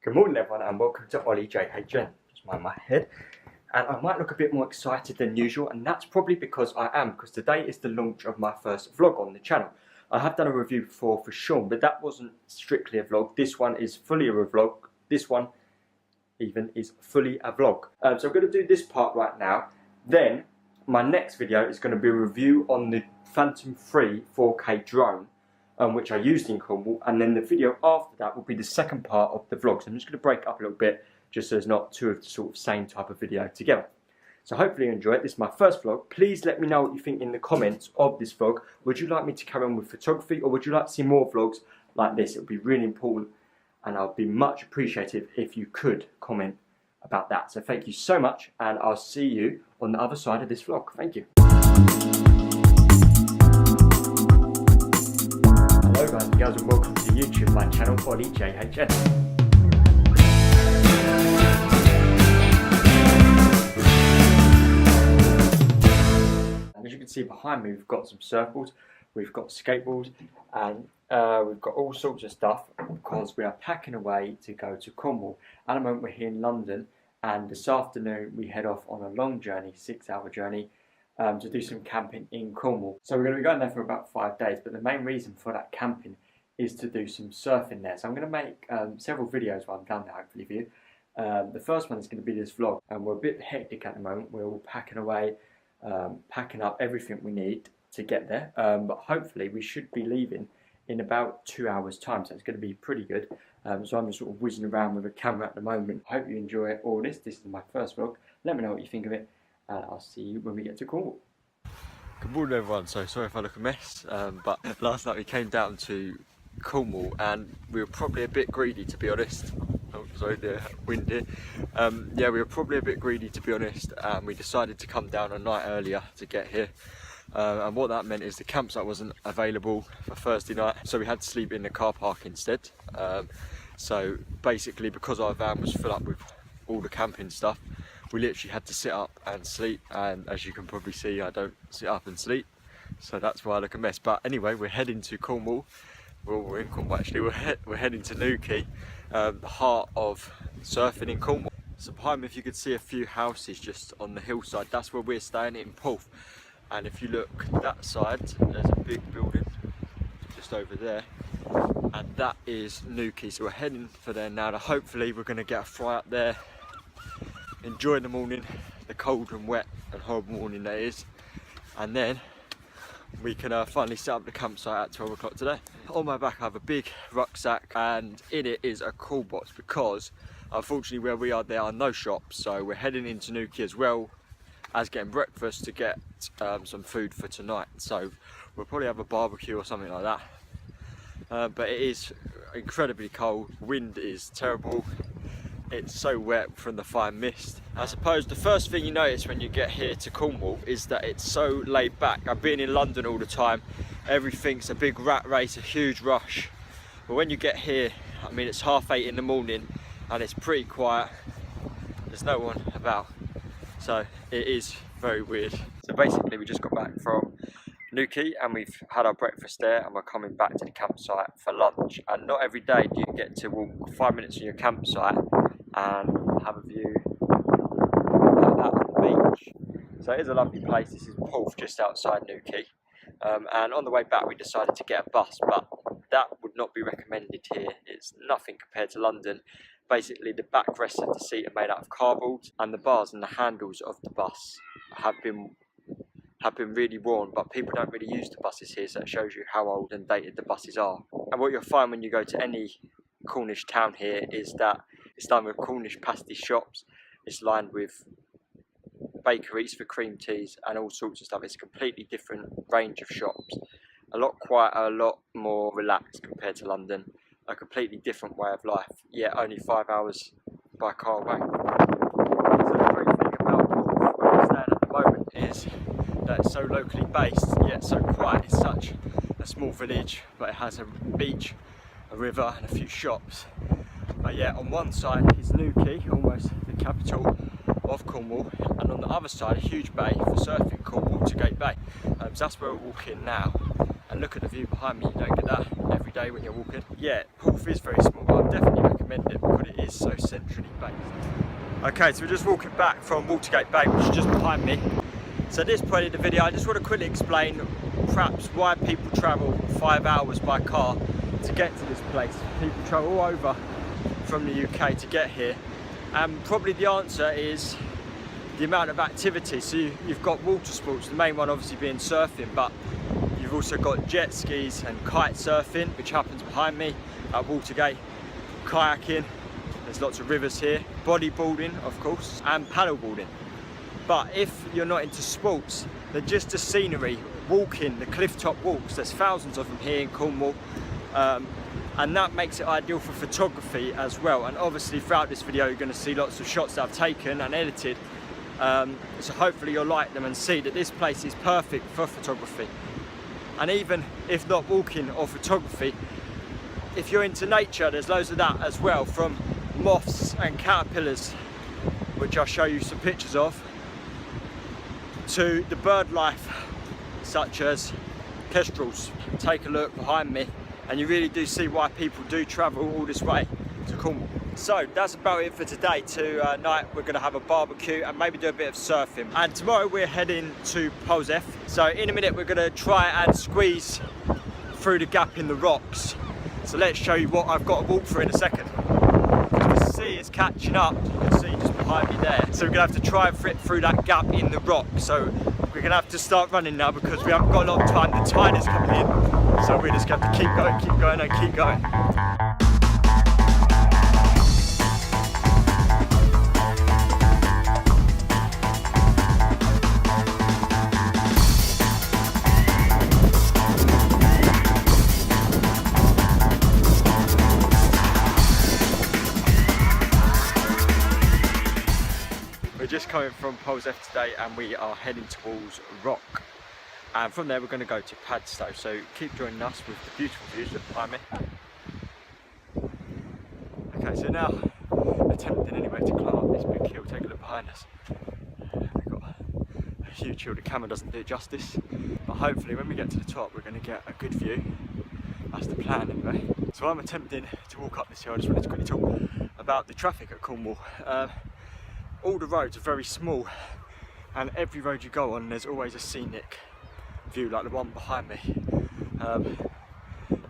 Good morning everyone and welcome to Ollie JHN. Just mind my head. And I might look a bit more excited than usual, and that's probably because I am, because today is the launch of my first vlog on the channel. I have done a review before for Sean, but that wasn't strictly a vlog. This one is fully a vlog. This one even is fully a vlog. So I'm going to do this part right now. Then my next video is going to be a review on the Phantom 3 4K drone, which I used in Cornwall, and then the video after that will be the second part of the vlog. So I'm just going to break it up a little bit, just so there's not two of the sort of same type of video together. So hopefully you enjoy it. This is my first vlog. Please let me know what you think in the comments of this vlog. Would you like me to carry on with photography, or would you like to see more vlogs like this? It would be really important, and I'll be much appreciative if you could comment about that. So thank you so much, and I'll see you on the other side of this vlog. Thank you. Hello guys and girls, and welcome to YouTube, my channel Ollie JHN. And as you can see behind me, we've got some circles, we've got skateboards, and we've got all sorts of stuff because we are packing away to go to Cornwall. At the moment we're here in London, and this afternoon we head off on a long journey, 6-hour journey, to do some camping in Cornwall. So we're going to be going there for about 5 days, but the main reason for that camping is to do some surfing there. So I'm going to make several videos while I'm down there, hopefully for you. The first one is going to be this vlog, and we're a bit hectic at the moment. We're all packing away, packing up everything we need to get there, but hopefully we should be leaving in about 2 hours time, so it's going to be pretty good. So I'm just sort of whizzing around with a camera at the moment. I hope you enjoy all this. This is my first vlog. Let me know what you think of it, and I'll see you when we get to Cornwall. Good morning everyone, so sorry if I look a mess, but last night we came down to Cornwall and we were probably a bit greedy, to be honest. Oh, sorry, the wind here. Yeah, we were probably a bit greedy, to be honest, and we decided to come down a night earlier to get here. And what that meant is the campsite wasn't available for Thursday night, so we had to sleep in the car park instead. So basically, because our van was full up with all the camping stuff, we literally had to sit up and sleep, and as you can probably see, I don't sit up and sleep, so that's why I look a mess. But anyway, we're heading to Cornwall. Well, we're in Cornwall actually. We're heading to Newquay, the heart of surfing in Cornwall. So behind me, if you could see a few houses just on the hillside, that's where we're staying in Porth. And if you look that side, there's a big building just over there, and that is Newquay. So we're heading for there now. Now hopefully we're going to get a fry up there, enjoy the morning, the cold and wet and horrible morning that is, and then we can finally set up the campsite at 12 o'clock today. On my back I have a big rucksack, and in it is a cool box, because unfortunately where we are there are no shops, so we're heading into Newquay as well as getting breakfast to get some food for tonight. So we'll probably have a barbecue or something like that, but it is incredibly cold. Wind is terrible. It's so wet from the fine mist. I suppose the first thing you notice when you get here to Cornwall is that it's so laid back. I've been in London all the time, everything's a big rat race, a huge rush. But when you get here, I mean, it's 8:30 in the morning and it's pretty quiet. There's no one about, so it is very weird. So basically we just got back from Newquay and we've had our breakfast there, and we're coming back to the campsite for lunch. And not every day do you get to walk 5 minutes from your campsite and have a view like that on the beach. So it is a lovely place. This is Porth, just outside Newquay, and on the way back we decided to get a bus, but that would not be recommended here. It's nothing compared to London. Basically the backrest of the seat are made out of cardboard, and the bars and the handles of the bus have been really worn, but people don't really use the buses here, so it shows you how old and dated the buses are. And what you'll find when you go to any Cornish town here is that it's lined with Cornish pasty shops, it's lined with bakeries for cream teas and all sorts of stuff. It's a completely different range of shops, a lot quieter, a lot more relaxed compared to London, a completely different way of life, yet only 5 hours by car away. So the great thing about Porth, where we're staying at the moment, is that it's so locally based yet so quiet. It's such a small village, but it has a beach, a river and a few shops. But yeah, on one side is Newquay, almost the capital of Cornwall, and on the other side a huge bay for surfing called Watergate Bay. So that's where we're walking now, and look at the view behind me. You don't get that every day when you're walking. Yeah, Porth is very small, but I definitely recommend recommend it because it is so centrally based. Okay, so we're just walking back from Watergate Bay, which is just behind me. So at this point in the video, I just want to quickly explain perhaps why people travel 5 hours by car to get to this place. People travel all over from the UK to get here, and probably the answer is the amount of activity. So you've got water sports, the main one obviously being surfing, but you've also got jet skis and kite surfing, which happens behind me at Watergate, kayaking, there's lots of rivers here, bodyboarding of course, and paddleboarding. But if you're not into sports, they're just the scenery, walking, the cliff top walks, there's thousands of them here in Cornwall, and that makes it ideal for photography as well. And obviously throughout this video you're going to see lots of shots that I've taken and edited, so hopefully you'll like them and see that this place is perfect for photography. And even if not walking or photography, if you're into nature, there's loads of that as well, from moths and caterpillars, which I'll show you some pictures of, to the bird life such as kestrels. Take a look behind me and you really do see why people do travel all this way to Cornwall. So that's about it for today. Tonight we're going to have a barbecue and maybe do a bit of surfing, and tomorrow we're heading to Polzeath. So in a minute we're going to try and squeeze through the gap in the rocks. So let's show you what I've got to walk through in a second. The sea is catching up, you can see just behind me there. So we're going to have to try and fit through that gap in the rock. So we're going to have to start running now because we haven't got a lot of time. The tide is coming in. So we're just going to have to keep going and keep going. We're just coming from Polzeath today and we are heading towards Rock, and from there we're going to go to Padstow, so keep joining us with the beautiful views that behind me. Okay, so now attempting anyway to climb up this big hill. Take a look behind us. We've got a huge hill, the camera doesn't do it justice, but hopefully when we get to the top we're going to get a good view. That's the plan anyway. So I'm attempting to walk up this hill. I just wanted to quickly talk about the traffic at Cornwall. All the roads are very small, and every road you go on there's always a scenic view, like the one behind me.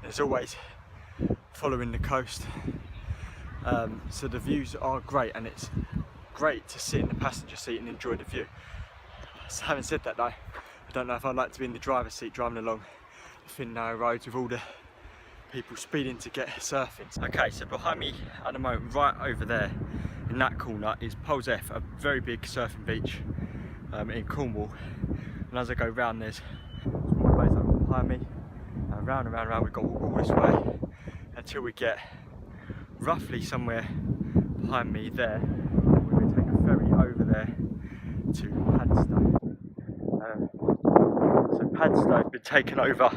There's always following the coast, so the views are great, and it's great to sit in the passenger seat and enjoy the view. So having said that though, I don't know if I'd like to be in the driver's seat driving along the thin narrow roads with all the people speeding to get surfing. Okay, so behind me at the moment, right over there in that corner, is Polzeath, a very big surfing beach in Cornwall. And as I go round, there's small place over behind me, and round and round and round we go all this way until we get roughly somewhere behind me there. We're going to take a ferry over there to Padstow. So Padstow has been taken over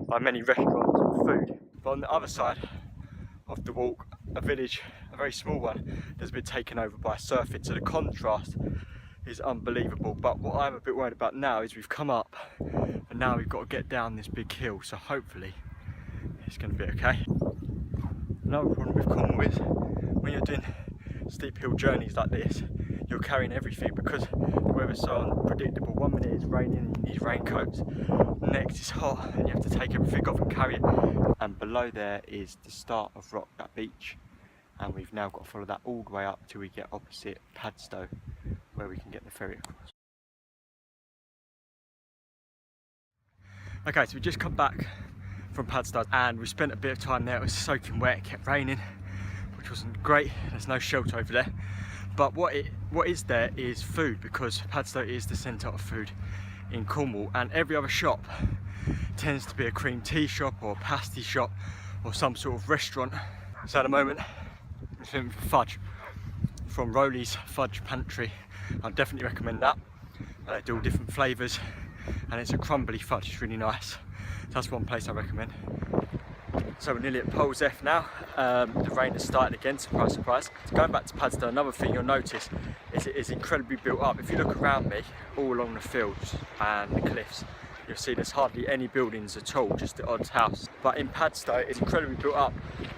by many restaurants and food, but on the other side of the walk, a village, a very small one, that's been taken over by surfing. So the contrast is unbelievable. But what I'm a bit worried about now is we've come up and now we've got to get down this big hill, so hopefully it's going to be okay. Another problem with Cornwall is when you're doing steep hill journeys like this, you're carrying everything because the weather's so unpredictable. 1 minute it's raining and you need raincoats, next it's hot and you have to take everything off and carry it. And below there is the start of Rock, that beach, and we've now got to follow that all the way up till we get opposite Padstow, where we can get the ferry across. Okay, so we just come back from Padstow and we spent a bit of time there. It was soaking wet, it kept raining, which wasn't great. There's no shelter over there, but what is there is food, because Padstow is the centre of food in Cornwall, and every other shop tends to be a cream tea shop or a pasty shop or some sort of restaurant. So at the moment I'm looking for fudge from Rowley's Fudge Pantry. I definitely recommend that. They do all different flavours and it's a crumbly fudge, it's really nice. So that's one place I recommend. So we're nearly at Polzeath now. The rain has started again, surprise, surprise. So going back to Padstow, another thing you'll notice is it is incredibly built up. If you look around me, all along the fields and the cliffs, you'll see there's hardly any buildings at all, just the odd house. But in Padstow, it's incredibly built up.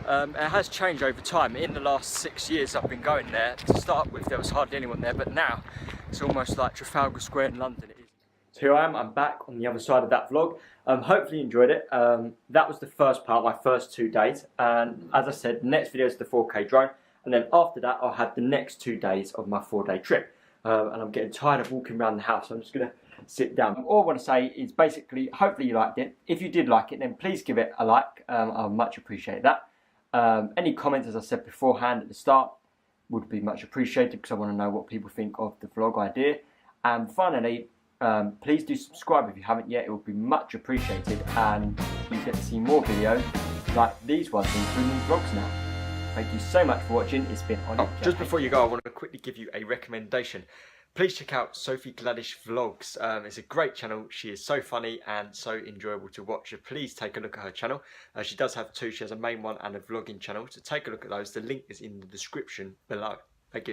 It has changed over time. In the last 6 years I've been going there, to start with there was hardly anyone there, but now it's almost like Trafalgar Square in London. It is. So here I am, I'm back on the other side of that vlog. Hopefully you enjoyed it. That was the first part, my first 2 days. And as I said, the next video is the 4K drone. And then after that, I'll have the next 2 days of my 4-day trip. And I'm getting tired of walking around the house, so I'm just going to sit down. All I want to say is basically, hopefully you liked it. If you did like it, then please give it a like. I'd much appreciate that. Any comments, as I said beforehand at the start, would be much appreciated because I want to know what people think of the vlog idea. And finally, please do subscribe if you haven't yet. It would be much appreciated, and you get to see more videos like these ones, including vlogs now. Thank you so much for watching. It's been Ollie. Just before you go, I want to quickly give you a recommendation. Please check out Sophie Gladish Vlogs. It's a great channel. She is so funny and so enjoyable to watch. So please take a look at her channel. She does have 2. She has a main one and a vlogging channel. So take a look at those. The link is in the description below.